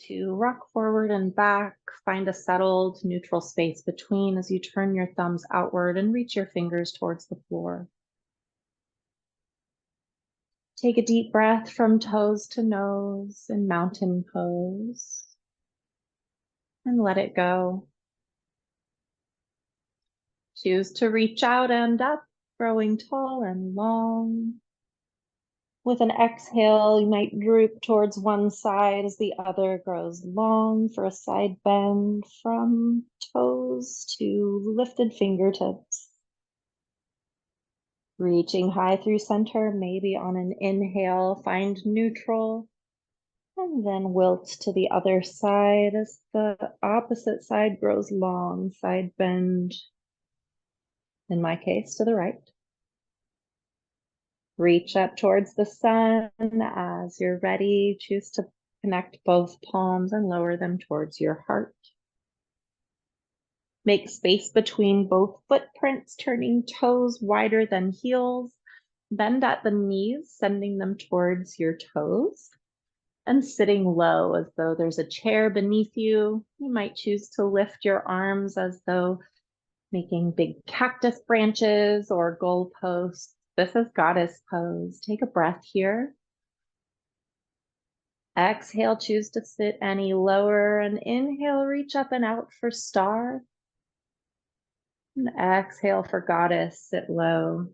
to rock forward and back. Find a settled, neutral space between as you turn your thumbs outward and reach your fingers towards the floor. Take a deep breath from toes to nose in mountain pose and let it go. Choose to reach out and up, growing tall and long. With an exhale, you might droop towards one side as the other grows long for a side bend from toes to lifted fingertips. Reaching high through center, maybe on an inhale, find neutral, and then wilt to the other side as the opposite side grows long, side bend, in my case, to the right. Reach up towards the sun as you're ready. Choose to connect both palms and lower them towards your heart. Make space between both footprints, turning toes wider than heels. Bend at the knees, sending them towards your toes. And sitting low as though there's a chair beneath you. You might choose to lift your arms as though making big cactus branches or goalposts. This is goddess pose. Take a breath here. Exhale, choose to sit any lower, and inhale, reach up and out for star. And exhale for goddess, sit low.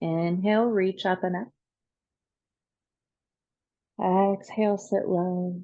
Inhale, reach up and up. Exhale, sit low.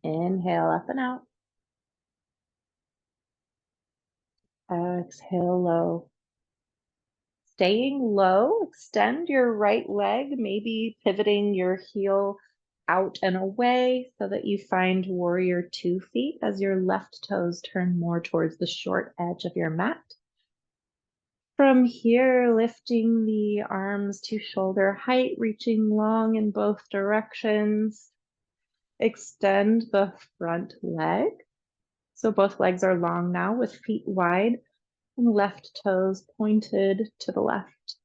Inhale, up and out. Exhale, low. Staying low, extend your right leg, maybe pivoting your heel out and away so that you find warrior 2 feet as your left toes turn more towards the short edge of your mat. From here, lifting the arms to shoulder height, reaching long in both directions. Extend the front leg. So both legs are long now with feet wide. And left toes pointed to the left.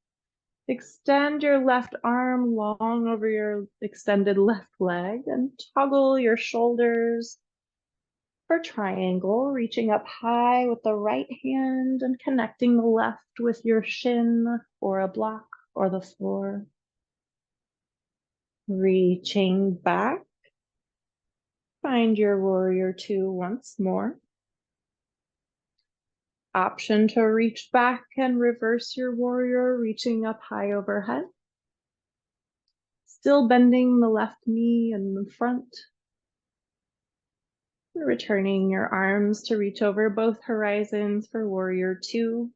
Extend your left arm long over your extended left leg and toggle your shoulders for triangle, reaching up high with the right hand and connecting the left with your shin or a block or the floor. Reaching back, find your warrior 2 once more. Option to reach back and reverse your warrior, reaching up high overhead. Still bending the left knee in the front. Returning your arms to reach over both horizons for warrior 2.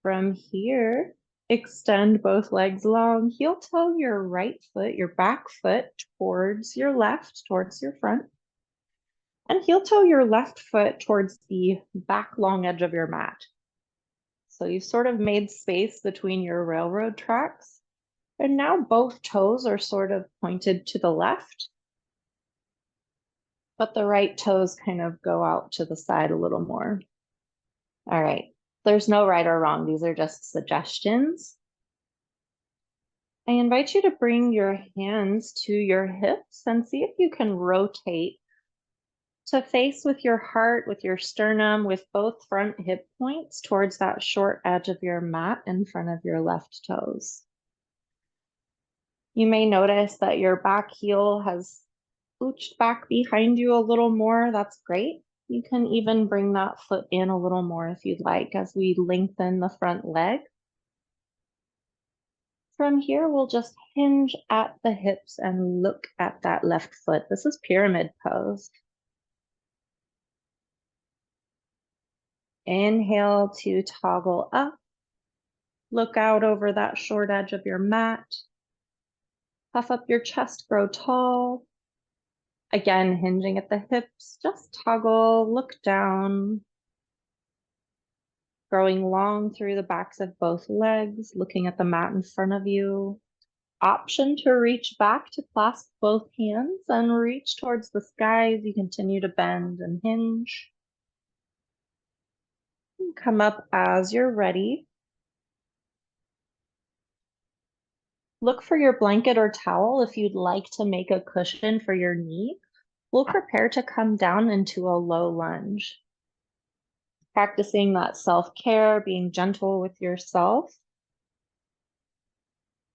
From here, extend both legs long, heel toe your right foot, your back foot towards your left, towards your front. And heel toe your left foot towards the back long edge of your mat. So you've sort of made space between your railroad tracks. And now both toes are sort of pointed to the left. But the right toes kind of go out to the side a little more. All right, there's no right or wrong. These are just suggestions. I invite you to bring your hands to your hips and see if you can rotate to face with your heart, with your sternum, with both front hip points towards that short edge of your mat in front of your left toes. You may notice that your back heel has scooched back behind you a little more. That's great. You can even bring that foot in a little more if you'd like as we lengthen the front leg. From here, we'll just hinge at the hips and look at that left foot. This is pyramid pose. Inhale to toggle up. Look out over that short edge of your mat. Puff up your chest, grow tall. Again, hinging at the hips, just toggle, look down. Growing long through the backs of both legs, looking at the mat in front of you. Option to reach back to clasp both hands and reach towards the sky as you continue to bend and hinge. Come up as you're ready. Look for your blanket or towel if you'd like to make a cushion for your knee. We'll prepare to come down into a low lunge. Practicing that self-care, being gentle with yourself.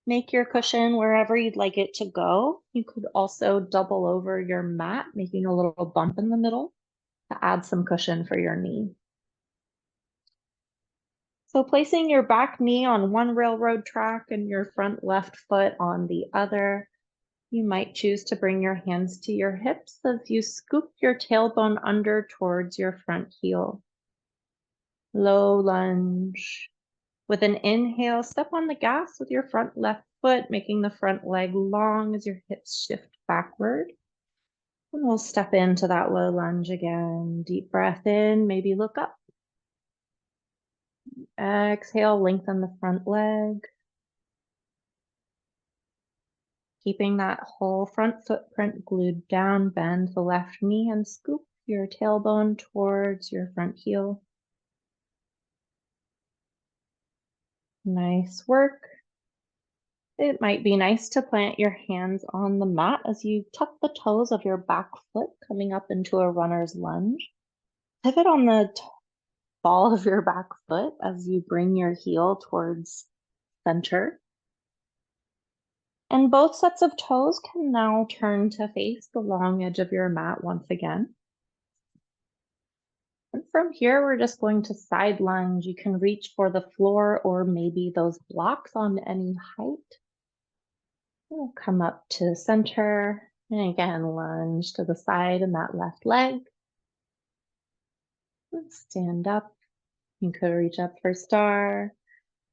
Make your cushion wherever you'd like it to go. You could also double over your mat, making a little bump in the middle to add some cushion for your knee. So placing your back knee on one railroad track and your front left foot on the other, you might choose to bring your hands to your hips as you scoop your tailbone under towards your front heel. Low lunge. With an inhale, step on the gas with your front left foot, making the front leg long as your hips shift backward. And we'll step into that low lunge again. Deep breath in, maybe look up. Exhale, lengthen the front leg. Keeping that whole front footprint glued down, bend the left knee and scoop your tailbone towards your front heel. Nice work. It might be nice to plant your hands on the mat as you tuck the toes of your back foot, coming up into a runner's lunge. Pivot on the ball of your back foot as you bring your heel towards center. And both sets of toes can now turn to face the long edge of your mat once again. And from here, we're just going to side lunge. You can reach for the floor or maybe those blocks on any height. We'll come up to center and again, lunge to the side and that left leg. Stand up. You could reach up for star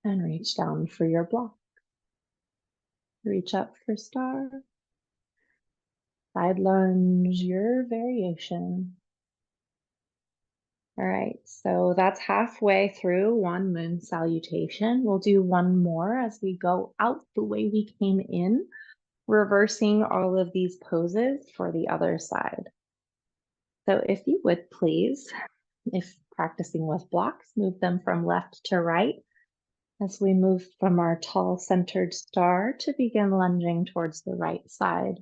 and reach down for your block. Reach up for star. Side lunge, your variation. All right, so that's halfway through one moon salutation. We'll do one more as we go out the way we came in, reversing all of these poses for the other side. So if you would please, if practicing with blocks, move them from left to right as we move from our tall centered star to begin lunging towards the right side.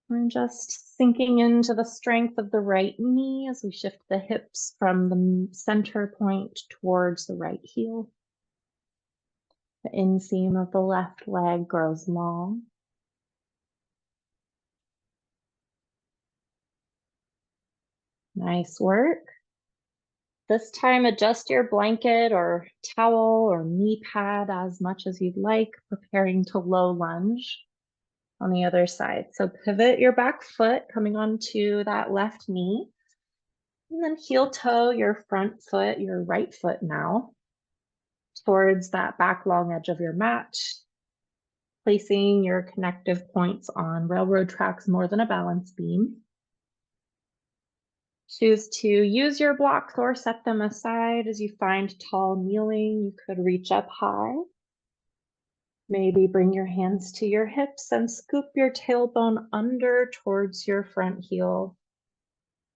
And just sinking into the strength of the right knee as we shift the hips from the center point towards the right heel. The inseam of the left leg grows long. Nice work. This time, adjust your blanket or towel or knee pad as much as you'd like, preparing to low lunge on the other side. So pivot your back foot, coming onto that left knee, and then heel toe your front foot, your right foot now, towards that back long edge of your mat, placing your connective points on railroad tracks more than a balance beam. Choose to use your blocks or set them aside as you find tall kneeling. You could reach up high. Maybe bring your hands to your hips and scoop your tailbone under towards your front heel.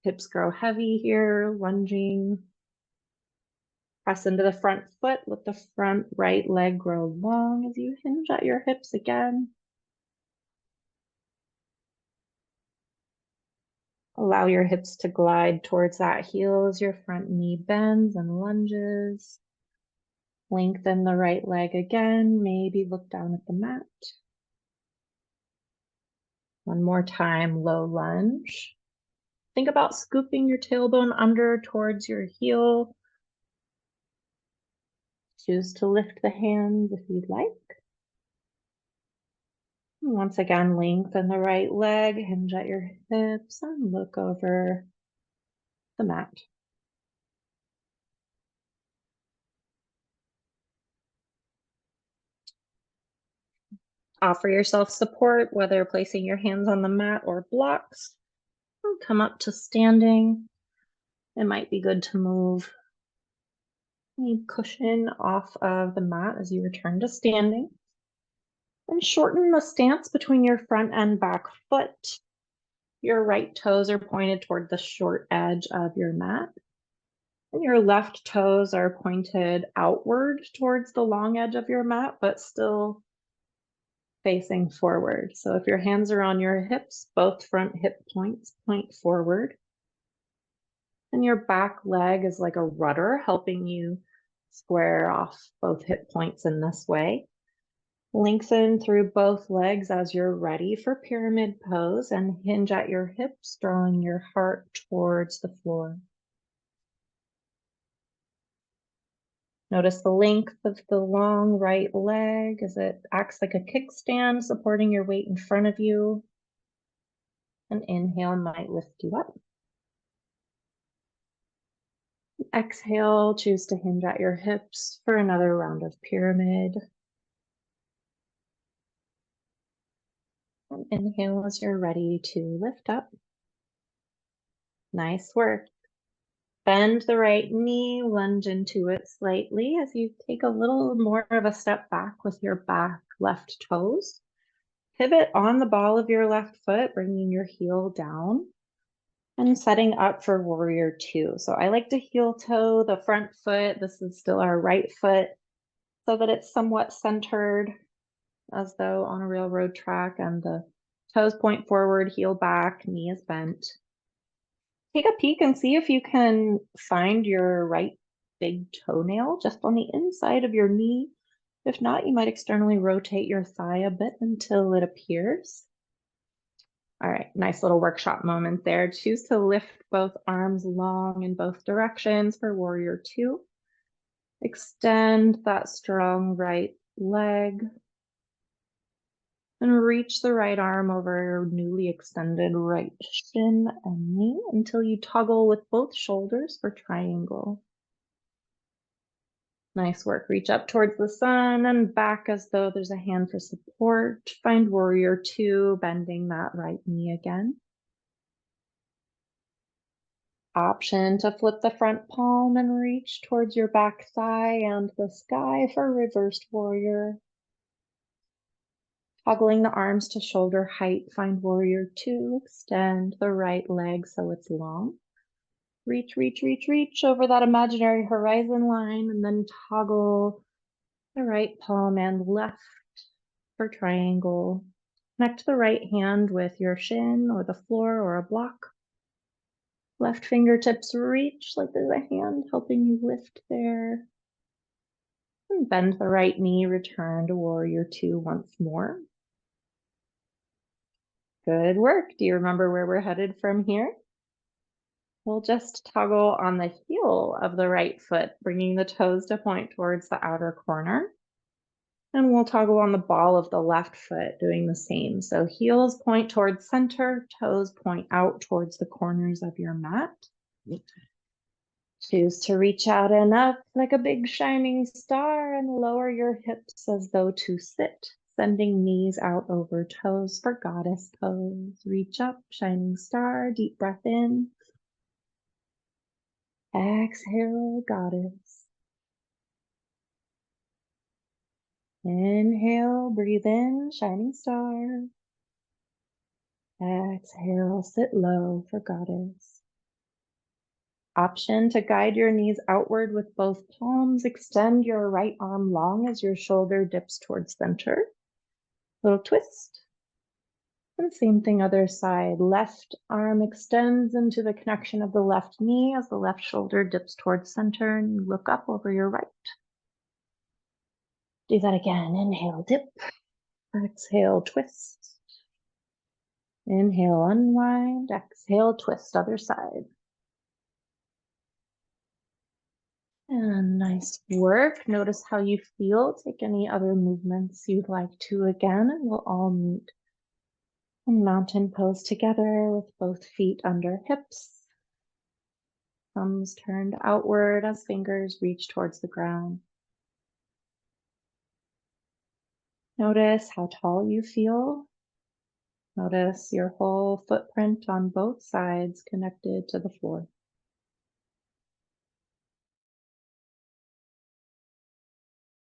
Hips grow heavy here, lunging. Press into the front foot, let the front right leg grow long as you hinge at your hips again. Allow your hips to glide towards that heel as your front knee bends and lunges. Lengthen the right leg again, maybe look down at the mat. One more time, low lunge. Think about scooping your tailbone under towards your heel. Choose to lift the hands if you'd like. And once again, lengthen the right leg, hinge at your hips, and look over the mat. Offer yourself support, whether placing your hands on the mat or blocks. Come up to standing. It might be good to move the cushion off of the mat as you return to standing. And shorten the stance between your front and back foot. Your right toes are pointed toward the short edge of your mat. And your left toes are pointed outward towards the long edge of your mat, but still facing forward. So if your hands are on your hips, both front hip points point forward. And your back leg is like a rudder, helping you square off both hip points in this way. Lengthen through both legs as you're ready for pyramid pose and hinge at your hips, drawing your heart towards the floor. Notice the length of the long right leg as it acts like a kickstand, supporting your weight in front of you. An inhale might lift you up. Exhale, choose to hinge at your hips for another round of pyramid. And inhale as you're ready to lift up. Nice work. Bend the right knee, lunge into it slightly as you take a little more of a step back with your back left toes. Pivot on the ball of your left foot, bringing your heel down and setting up for warrior two. So I like to heel toe the front foot. This is still our right foot so that it's somewhat centered as though on a railroad track, and the toes point forward, heel back, knee is bent. Take a peek and see if you can find your right big toenail just on the inside of your knee. If not, you might externally rotate your thigh a bit until it appears. All right, nice little workshop moment there. Choose to lift both arms long in both directions for warrior two. Extend that strong right leg and reach the right arm over your newly extended right shin and knee until you toggle with both shoulders for triangle. Nice work. Reach up towards the sun and back as though there's a hand for support. Find warrior two, bending that right knee again. Option to flip the front palm and reach towards your back thigh and the sky for reversed warrior. Toggling the arms to shoulder height, find warrior two, extend the right leg so it's long. Reach, reach, reach, reach over that imaginary horizon line and then toggle the right palm and left for triangle. Connect the right hand with your shin or the floor or a block. Left fingertips reach like there's a hand helping you lift there. And bend the right knee, return to warrior two once more. Good work. Do you remember where we're headed from here? We'll just toggle on the heel of the right foot, bringing the toes to point towards the outer corner. And we'll toggle on the ball of the left foot, doing the same. So heels point towards center, toes point out towards the corners of your mat. Choose to reach out and up like a big shining star and lower your hips as though to sit, sending knees out over toes for goddess pose. Reach up, shining star, deep breath in. Exhale, goddess. Inhale, breathe in, shining star. Exhale, sit low for goddess. Option to guide your knees outward with both palms. Extend your right arm long as your shoulder dips towards center. Little twist. And same thing other side. Left arm extends into the connection of the left knee as the left shoulder dips towards center, and you look up over your right. Do that again. Inhale, dip. Exhale, twist. Inhale, unwind. Exhale, twist, other side. And nice work. Notice how you feel. Take any other movements you'd like to again, and we'll all meet in mountain pose together with both feet under hips. Thumbs turned outward as fingers reach towards the ground. Notice how tall you feel. Notice your whole footprint on both sides connected to the floor.